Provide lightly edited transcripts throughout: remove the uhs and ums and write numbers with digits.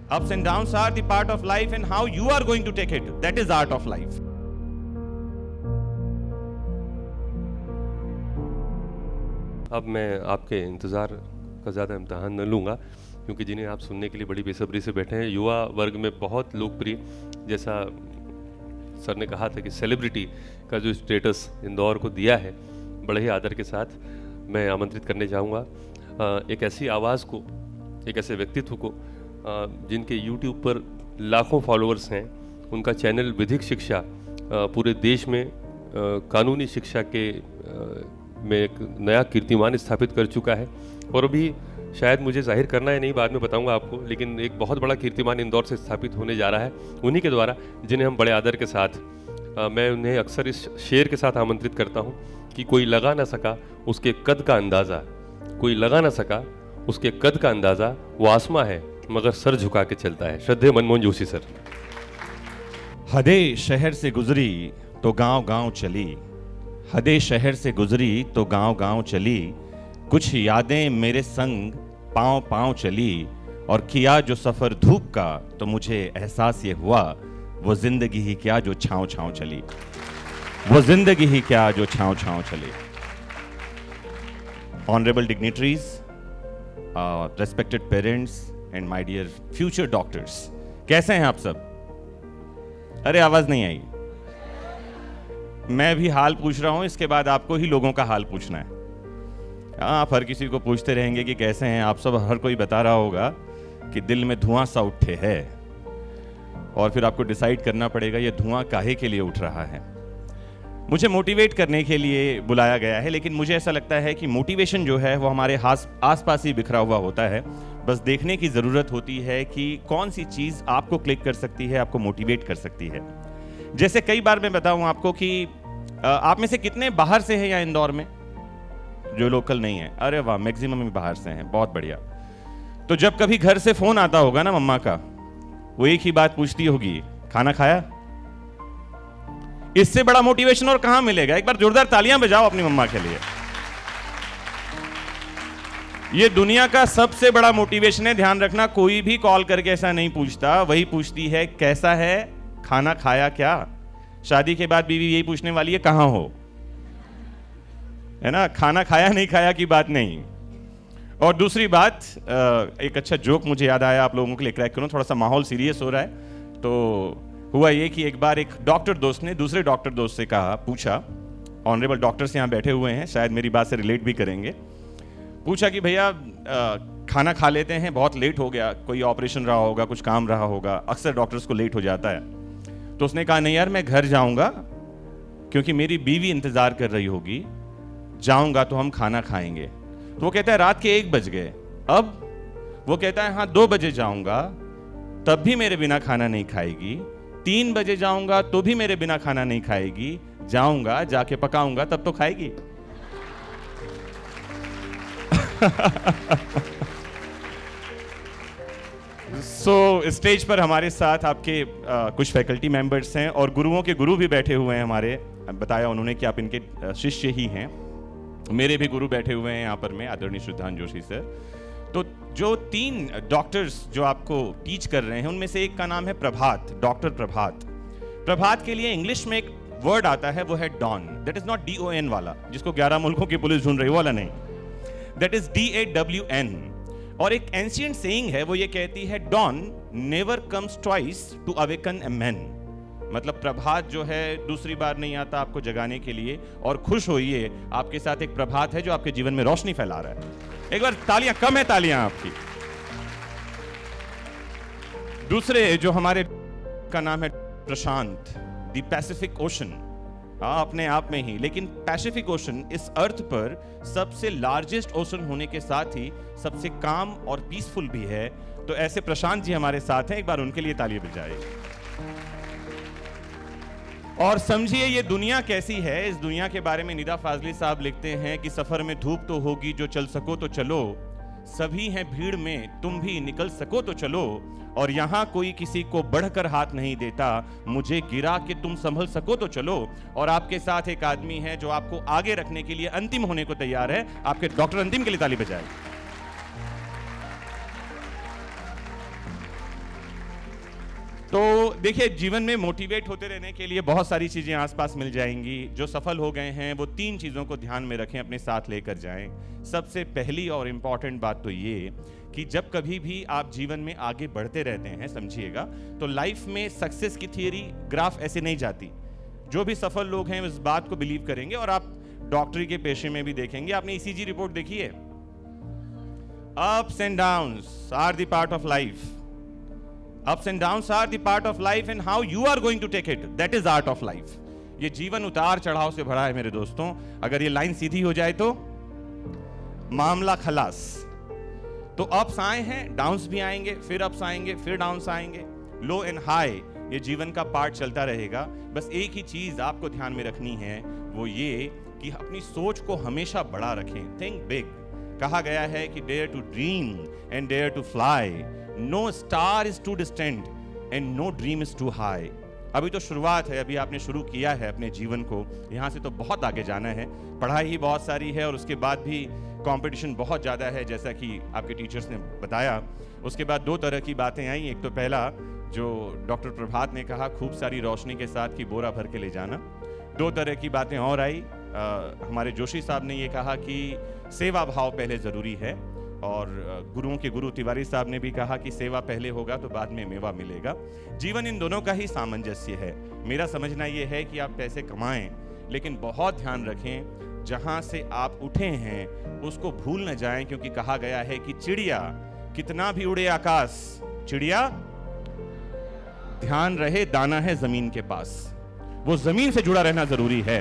Ups and downs are the part of life, and how you are going to take it, that is art of life. अब मैं आपके इंतज़ार का ज़्यादा इम्तहान न लूँगा, क्योंकि जिन्हें आप सुनने के लिए बड़ी बेसब्री से बैठे हैं, युवा वर्ग में बहुत लोकप्रिय, जैसा सर ने कहा था कि सेलिब्रिटी का जो स्टेटस इंदौर को दिया है, बड़े ही आदर के साथ मैं आमंत्रित करने चाहूँगा एक ऐसी आवाज़ को, एक ऐसे व्यक्तित्व को जिनके यूट्यूब पर लाखों फॉलोअर्स हैं। उनका चैनल विधिक शिक्षा पूरे देश में कानूनी शिक्षा के में एक नया कीर्तिमान स्थापित कर चुका है, और अभी शायद मुझे जाहिर करना है नहीं, बाद में बताऊंगा आपको, लेकिन एक बहुत बड़ा कीर्तिमान इंदौर से स्थापित होने जा रहा है उन्हीं के द्वारा, जिन्हें हम बड़े आदर के साथ मैं उन्हें अक्सर इस शेर के साथ आमंत्रित करता हूं कि कोई लगा ना सका उसके कद का अंदाज़ा, कोई लगा ना सका उसके कद का अंदाज़ा, वो आसमां है मगर सर झुका के चलता है। श्रद्धेय मनमोहन जोशी सर। हदे शहर से गुजरी तो गांव गांव चली, हदे शहर से गुजरी तो गांव गांव चली, कुछ यादें मेरे संग पांव पांव चली, और किया जो सफर धूप का तो मुझे एहसास ये हुआ, वो जिंदगी ही क्या जो छांव छांव चली, वो जिंदगी ही क्या जो छांव छांव चली। Honourable dignitaries, respected parents and my dear future doctors, कैसे हैं आप सब? अरे आवाज नहीं आई। मैं भी हाल पूछ रहा हूं, इसके बाद आपको ही लोगों का हाल पूछना है। आप हर किसी को पूछते रहेंगे कि कैसे हैं आप सब, हर कोई बता रहा होगा कि दिल में धुआं सा उठे है, और फिर आपको डिसाइड करना पड़ेगा ये धुआं काहे के लिए उठ रहा है। मुझे मोटिवेट करने के लिए बुलाया गया है, लेकिन मुझे ऐसा लगता है कि मोटिवेशन जो है वो हमारे आसपास ही बिखरा हुआ होता है, बस देखने की ज़रूरत होती है कि कौन सी चीज़ आपको क्लिक कर सकती है, आपको मोटिवेट कर सकती है। जैसे कई बार मैं बताऊं आपको कि आप में से कितने बाहर से हैं या इंदौर में, जो लोकल नहीं है? अरे वाह, मैक्सिमम में बाहर से हैं, बहुत बढ़िया। तो जब कभी घर से फोन आता होगा ना मम्मा का, वो एक ही बात पूछती होगी, खाना खाया? इससे बड़ा मोटिवेशन और कहां मिलेगा? एक बार जोरदार तालियां बजाओ अपनी मम्मा के लिए। ये दुनिया का सबसे बड़ा मोटिवेशन है। ध्यान रखना, कोई भी कॉल करके ऐसा नहीं पूछता, वही पूछती है कैसा है, खाना खाया क्या? शादी के बाद बीवी यही पूछने वाली है कहां हो, है ना? खाना खाया नहीं खाया की बात नहीं। और दूसरी बात, एक अच्छा जोक मुझे याद आया, आप लोगों के लिए क्रैक करूं, थोड़ा सा माहौल सीरियस हो रहा है। तो हुआ ये कि एक बार एक डॉक्टर दोस्त ने दूसरे डॉक्टर दोस्त से कहा, पूछा, ऑनरेबल डॉक्टर्स यहाँ बैठे हुए हैं, शायद मेरी बात से रिलेट भी करेंगे। पूछा कि भैया खाना खा लेते हैं, बहुत लेट हो गया, कोई ऑपरेशन रहा होगा, कुछ काम रहा होगा, अक्सर डॉक्टर्स को लेट हो जाता है। तो उसने कहा नहीं यार, मैं घर जाऊंगा क्योंकि मेरी बीवी इंतजार कर रही होगी, जाऊंगा तो हम खाना खाएंगे। तो वो कहता है रात के 1 बज गए, अब? वो कहता है हाँ 2 बजे जाऊंगा तब भी मेरे बिना खाना नहीं खाएगी, 3 बजे जाऊंगा तो भी मेरे बिना खाना नहीं खाएगी, जाऊंगा जाके पकाऊंगा तब तो खाएगी। स्टेज पर हमारे साथ आपके कुछ फैकल्टी मेंबर्स हैं और गुरुओं के गुरु भी बैठे हुए हैं हमारे। बताया उन्होंने कि आप इनके शिष्य ही हैं। मेरे भी गुरु बैठे हुए हैं यहाँ पर, में आदरणीय श्रद्धांजलि जोशी सर। तो जो 3 डॉक्टर्स जो आपको टीच कर रहे हैं, उनमें से एक का नाम है प्रभात, डॉक्टर प्रभात। प्रभात के लिए इंग्लिश में एक वर्ड आता है, वो है dawn. That is not DON वाला, जिसको 11 मुल्कों की पुलिस ढूंढ रही, वो वाला नहीं, दैट इज DAWN। और एक एंशिएंट सेइंग है, वो ये कहती है, dawn never comes twice to awaken a man. मतलब प्रभात जो है दूसरी बार नहीं आता आपको जगाने के लिए, और खुश होइए आपके साथ एक प्रभात है जो आपके जीवन में रोशनी फैला रहा है। एक बार तालियां, कम है तालियां आपकी। दूसरे जो हमारे का नाम है प्रशांत, द पैसिफिक ओशन, अपने आप में ही, लेकिन पैसिफिक ओशन इस अर्थ पर सबसे लार्जेस्ट ओशन होने के साथ ही सबसे काम और पीसफुल भी है। तो ऐसे प्रशांत जी हमारे साथ हैं, एक बार उनके लिए तालियां बजाइए। और समझिए ये दुनिया कैसी है। इस दुनिया के बारे में निदा फाजली साहब लिखते हैं कि सफर में धूप तो होगी, जो चल सको तो चलो, सभी हैं भीड़ में, तुम भी निकल सको तो चलो, और यहाँ कोई किसी को बढ़कर हाथ नहीं देता, मुझे गिरा के तुम संभल सको तो चलो। और आपके साथ एक आदमी है जो आपको आगे रखने के लिए अंतिम होने को तैयार है। आपके डॉक्टर अंतिम के लिए ताली बजाए। तो देखिए, जीवन में मोटिवेट होते रहने के लिए बहुत सारी चीज़ें आसपास मिल जाएंगी। जो सफल हो गए हैं वो 3 चीज़ों को ध्यान में रखें, अपने साथ लेकर जाएं। सबसे पहली और इम्पॉर्टेंट बात तो ये कि जब कभी भी आप जीवन में आगे बढ़ते रहते हैं, समझिएगा, तो लाइफ में सक्सेस की थियरी ग्राफ ऐसे नहीं जाती। जो भी सफल लोग हैं इस बात को बिलीव करेंगे, और आप डॉक्टरी के पेशे में भी देखेंगे। आपने ईसीजी रिपोर्ट देखी है? Ups and downs are the part of life. Ups and downs are the part of life, and how you are going to take it, that is art of life. ये जीवन उतार चढ़ाव से भरा है मेरे दोस्तों। अगर ये लाइन सीधी हो जाए तो मामला खलास। तो अप्स आए हैं, डाउन्स भी आएंगे, फिर अप्स आएंगे, फिर डाउन्स आएंगे, लो एंड हाई, ये जीवन का पार्ट चलता रहेगा। बस एक ही चीज आपको ध्यान में रखनी है, वो ये कि अपनी सोच को हमेशा बड़ा रखें। Think big. कहा गया है कि dare to dream and dare to fly, no star is too distant and no dream is too high. अभी तो शुरुआत है, अभी आपने शुरू किया है अपने जीवन को, यहाँ से तो बहुत आगे जाना है। पढ़ाई ही बहुत सारी है और उसके बाद भी कंपटीशन बहुत ज़्यादा है, जैसा कि आपके टीचर्स ने बताया। उसके बाद 2 तरह की बातें आई। एक तो पहला जो डॉक्टर प्रभात ने कहा, खूब सारी रोशनी के साथ कि बोरा भर के ले जाना। 2 तरह की बातें और आई। हमारे जोशी साहब ने ये कहा कि सेवा भाव पहले ज़रूरी है, और गुरुओं के गुरु तिवारी साहब ने भी कहा कि सेवा पहले होगा तो बाद में मेवा मिलेगा। जीवन इन दोनों का ही सामंजस्य है। मेरा समझना ये है कि आप पैसे कमाएं, लेकिन बहुत ध्यान रखें जहां से आप उठे हैं उसको भूल न जाएं, क्योंकि कहा गया है कि चिड़िया कितना भी उड़े आकाश, चिड़िया ध्यान रहे दाना है जमीन के पास। वो जमीन से जुड़ा रहना जरूरी है।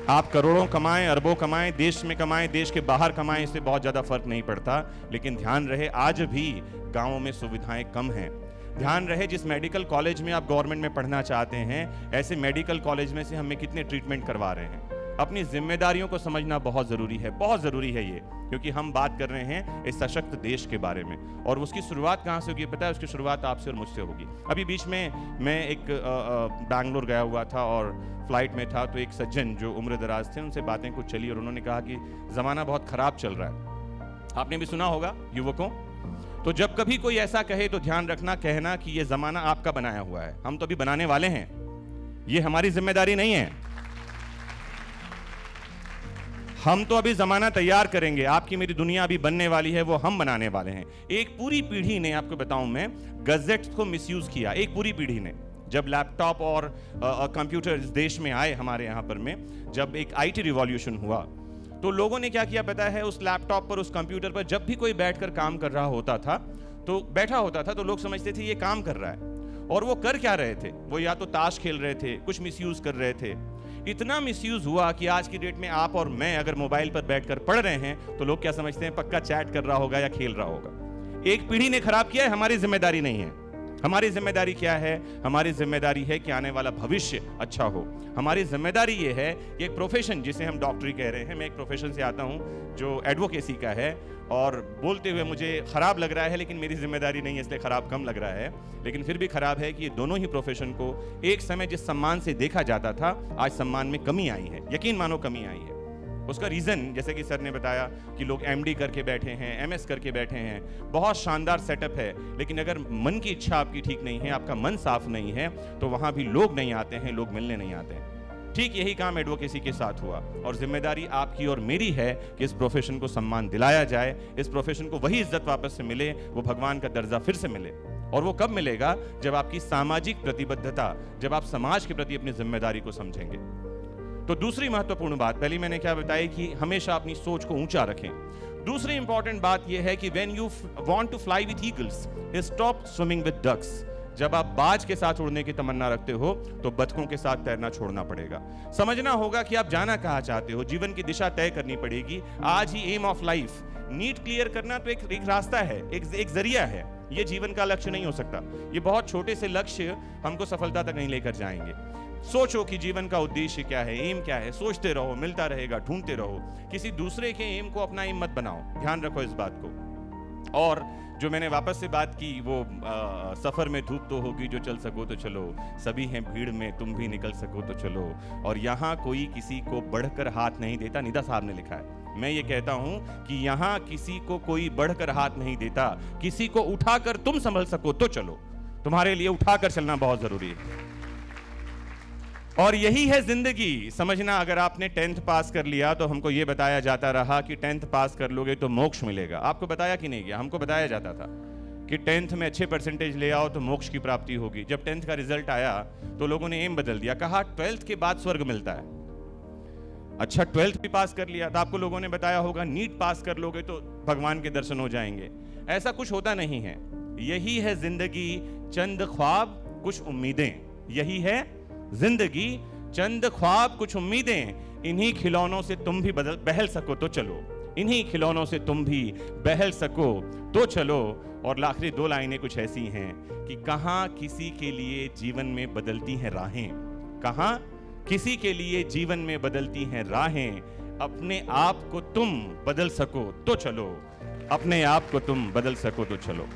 आप करोड़ों कमाएं, अरबों कमाएं, देश में कमाएं, देश के बाहर कमाएं, इससे बहुत ज्यादा फर्क नहीं पड़ता। लेकिन ध्यान रहे आज भी गांवों में सुविधाएं कम हैं। ध्यान रहे जिस मेडिकल कॉलेज में आप गवर्नमेंट में पढ़ना चाहते हैं, ऐसे मेडिकल कॉलेज में से हमें कितने ट्रीटमेंट करवा रहे हैं। अपनी जिम्मेदारियों को समझना बहुत जरूरी है, बहुत जरूरी है ये, क्योंकि हम बात कर रहे हैं इस सशक्त देश के बारे में। और उसकी शुरुआत कहाँ से होगी पता है? उसकी शुरुआत आपसे और मुझसे होगी। अभी बीच में मैं एक बैंगलोर गया हुआ था और फ्लाइट में था, तो एक सज्जन जो उम्र दराज थे, उनसे बातें कुछ चली और उन्होंने कहा कि ज़माना बहुत ख़राब चल रहा है। आपने भी सुना होगा युवकों। तो जब कभी कोई ऐसा कहे तो ध्यान रखना, कहना कि ये ज़माना आपका बनाया हुआ है, हम तो अभी बनाने वाले हैं, ये हमारी जिम्मेदारी नहीं है। हम तो अभी जमाना तैयार करेंगे, आपकी मेरी दुनिया अभी बनने वाली है, वो हम बनाने वाले हैं। एक पूरी पीढ़ी ने, आपको बताऊं मैं, गजेट्स को मिसयूज किया। एक पूरी पीढ़ी ने, जब लैपटॉप और कंप्यूटर इस देश में आए हमारे यहाँ पर में, जब एक आईटी रिवॉल्यूशन हुआ, तो लोगों ने क्या किया पता है? उस लैपटॉप पर, उस कंप्यूटर पर जब भी कोई बैठकर काम कर रहा होता था, तो बैठा होता था, तो लोग समझते थे ये काम कर रहा है। और वो कर क्या रहे थे? वो या तो ताश खेल रहे थे, कुछ मिसयूज कर रहे थे। इतना मिसयूज हुआ कि आज की डेट में आप और मैं अगर मोबाइल पर बैठकर पढ़ रहे हैं, तो लोग क्या समझते हैं? पक्का चैट कर रहा होगा या खेल रहा होगा। एक पीढ़ी ने खराब किया है, हमारी जिम्मेदारी नहीं है। हमारी जिम्मेदारी क्या है? हमारी जिम्मेदारी है कि आने वाला भविष्य अच्छा हो। हमारी जिम्मेदारी ये है कि एक प्रोफेशन, जिसे हम डॉक्टरी कह रहे हैं, मैं एक प्रोफेशन से आता हूं जो एडवोकेसी का है, और बोलते हुए मुझे खराब लग रहा है, लेकिन मेरी जिम्मेदारी नहीं है इसलिए खराब कम लग रहा है, लेकिन फिर भी खराब है कि ये दोनों ही प्रोफेशन को एक समय जिस सम्मान से देखा जाता था, आज सम्मान में कमी आई है। यकीन मानो कमी आई है। उसका रीजन, जैसे कि सर ने बताया कि लोग एमडी करके बैठे हैं, एमएस करके बैठे हैं, बहुत शानदार सेटअप है, लेकिन अगर मन की इच्छा आपकी ठीक नहीं है, आपका मन साफ नहीं है, तो वहां भी लोग नहीं आते हैं, लोग मिलने नहीं आते हैं। ठीक यही काम एडवोकेसी के साथ हुआ, और जिम्मेदारी आपकी और मेरी है कि इस प्रोफेशन को सम्मान दिलाया जाए, इस प्रोफेशन को वही इज्जत वापस से मिले, वो भगवान का दर्जा फिर से मिले। और वो कब मिलेगा? जब आपकी सामाजिक प्रतिबद्धता, जब आप समाज के प्रति अपनी जिम्मेदारी को समझेंगे। तो दूसरी महत्वपूर्ण बात, पहली मैंने क्या बताई कि हमेशा अपनी सोच को ऊंचा रखें। दूसरी इंपॉर्टेंट बात यह है कि when you want to fly with eagles, stop swimming with ducks. जब आप बाज के साथ उड़ने की तमन्ना रखते हो, तो बतखों के साथ तैरना छोड़ना पड़ेगा। समझना होगा कि आप जाना कहां चाहते हो, जीवन की दिशा तय करनी पड़ेगी। आज ही aim of life, NEET clear करना तो एक रास्ता है, एक जरिया है, ये जीवन का लक्ष्य नहीं हो सकता। ये बहुत छोटे से लक्ष्य हमको सफलता तक नहीं लेकर जाएंगे। सोचो कि जीवन का उद्देश्य क्या है, एम क्या है, सोचते रहो, मिलता रहेगा, ढूंढते रहो। किसी दूसरे के एम को अपना एम मत बनाओ, ध्यान रखो इस बात को। और जो मैंने वापस से बात की, वो सफर में धूप तो होगी, जो चल सको तो चलो, सभी हैं भीड़ में, तुम भी निकल सको तो चलो। और यहाँ कोई किसी को बढ़कर हाथ नहीं देता, निदा साहब ने लिखा है। मैं ये कहता हूं कि यहाँ किसी को कोई बढ़कर हाथ नहीं देता, किसी को उठाकर तुम संभल सको तो चलो। तुम्हारे लिए उठाकर चलना बहुत जरूरी है। और यही है जिंदगी। समझना, अगर आपने 10th पास कर लिया तो हमको यह बताया जाता रहा कि 10th पास कर लोगे तो मोक्ष मिलेगा। आपको बताया कि नहीं गया? हमको बताया जाता था कि 10th में अच्छे परसेंटेज ले आओ तो मोक्ष की प्राप्ति होगी। जब 10th का रिजल्ट आया तो लोगों ने एम बदल दिया, कहा 12th के बाद स्वर्ग मिलता है। अच्छा, 12th भी पास कर लिया तो आपको लोगों ने बताया होगा नीट पास कर लोगे तो भगवान के दर्शन हो जाएंगे। ऐसा कुछ होता नहीं है। यही है जिंदगी, चंद ख्वाब कुछ उम्मीदें। यही है जिंदगी, चंद ख्वाब कुछ उम्मीदें। इन्हीं खिलौनों से तुम भी बहल सको तो चलो। इन्हीं खिलौनों से तुम भी बहल सको तो चलो। और आखिरी 2 लाइनें कुछ ऐसी हैं कि कहां किसी के लिए जीवन में बदलती हैं राहें, कहां किसी के लिए जीवन में बदलती हैं राहें। अपने आप को तुम बदल सको तो चलो, अपने आप को तुम बदल सको तो चलो।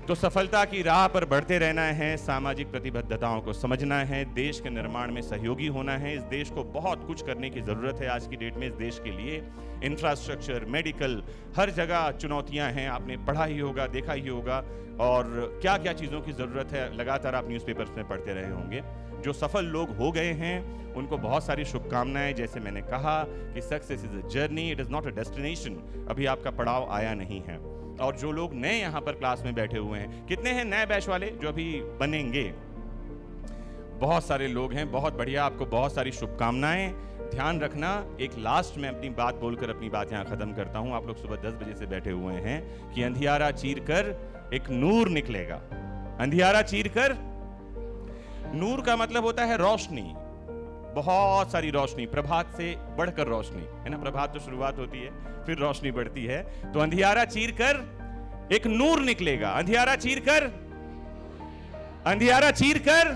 तो सफलता की राह पर बढ़ते रहना है, सामाजिक प्रतिबद्धताओं को समझना है, देश के निर्माण में सहयोगी होना है। इस देश को बहुत कुछ करने की जरूरत है आज की डेट में। इस देश के लिए इंफ्रास्ट्रक्चर, मेडिकल, हर जगह चुनौतियां हैं। आपने पढ़ा ही होगा, देखा ही होगा, और क्या क्या चीज़ों की ज़रूरत है लगातार आप न्यूज़पेपर्स में पढ़ते रहे होंगे। जो सफल लोग हो गए हैं उनको बहुत सारी शुभकामनाएं। जैसे मैंने कहा कि success is a journey, it is not a destination. अभी आपका पड़ाव आया नहीं है। और जो लोग नए यहाँ पर क्लास में बैठे हुए हैं, कितने हैं नए बैच वाले जो अभी बनेंगे? बहुत सारे लोग हैं, बहुत बढ़िया। आपको बहुत सारी शुभकामनाएं। ध्यान रखना, एक लास्ट में अपनी बात बोलकर अपनी बात यहाँ खत्म करता हूँ। आप लोग सुबह 10 बजे से बैठे हुए हैं कि अंधियारा चीर कर एक नूर निकलेगा। अंधियारा चीर कर, नूर का मतलब होता है रोशनी, बहुत सारी रोशनी, प्रभात से बढ़कर रोशनी, है ना। प्रभात तो शुरुआत होती है, फिर रोशनी बढ़ती है। तो अंधियारा चीर कर एक नूर निकलेगा। अंधियारा चीर कर, अंधियारा चीर कर,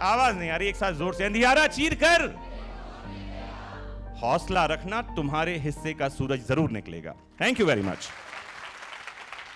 आवाज नहीं आ रही, एक साथ जोर से, अंधियारा चीर कर। हौसला रखना, तुम्हारे हिस्से का सूरज जरूर निकलेगा। Thank you very much.